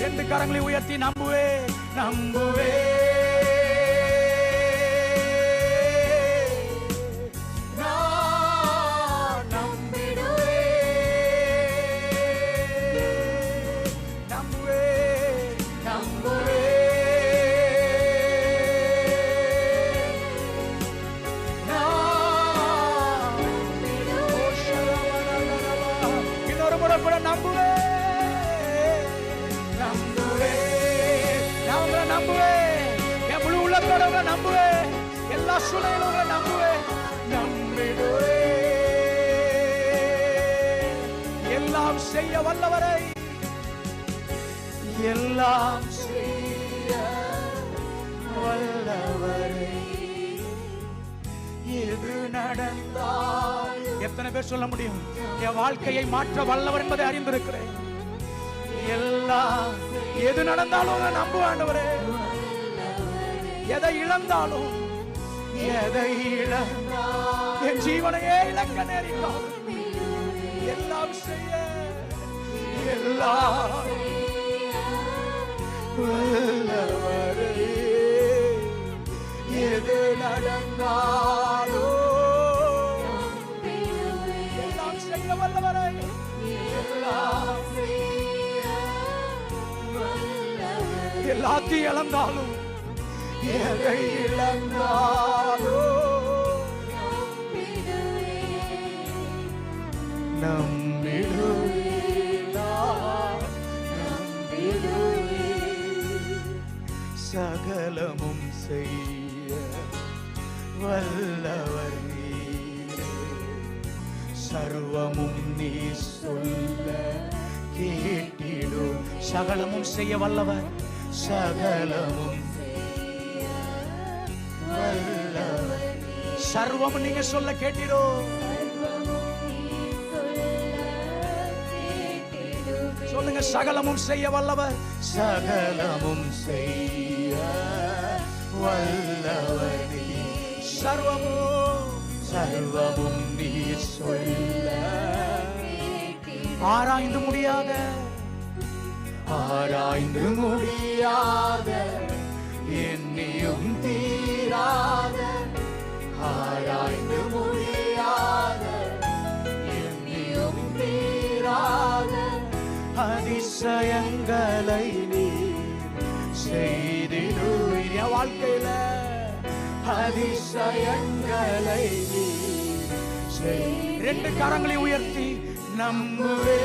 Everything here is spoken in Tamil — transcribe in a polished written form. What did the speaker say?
2 கரங்களை உயர்த்தி நம்புவே நம்புவே நம்புவேன். எல்லா சூழ்நிலையிலும் நம்புவேன். எல்லாம் செய்ய வல்லவரை எல்லாம் செய்ய வல்லவரை எது நடந்தால் எத்தனை பேர் சொல்ல முடியும்? என் வாழ்க்கையை மாற்ற வல்லவர் என்பதை அறிந்திருக்கிறேன். எல்லாம் எது நடந்தாலும் நம்புவேன் ஆண்டவரே. எதை இழந்தாலும் எதை இழந்தாலும் என் ஜீவனையே இழக்க நேரிட்டாலும் எல்லாம் செய்ய எல்லாம் வல்லவரே எது நடந்தாலும் எல்லாம் செய்ய வல்லவரே எல்லாத்தையும் இழந்தாலும் எதை இழந்தாலோ நம்பிடுவே சகலமும் செய்ய வல்லவர் நீரே. சர்வமும் நீ சொல்ல கேட்டிடும். சகலமும் செய்ய வல்லவர். சகலமும் சர்வம் நீங்க சொல்ல கேட்டிரோ. சொல்லுங்க, சகலமும் செய்ய வல்லவர். சகலமும் செய்ய வல்லவர். சர்வமும் நீ சொல்ல ஆராய்ந்து முடியாத எண்ணியும் தீராத ஆராய்ந்து முடியாத எண்ணியும் தீராத அதிசயங்களை நீ செய்திடுவீர். என் வாழ்க்கையில அதிசயங்களை நீ செய். 2 கரங்களை உயர்த்தி நம்புவே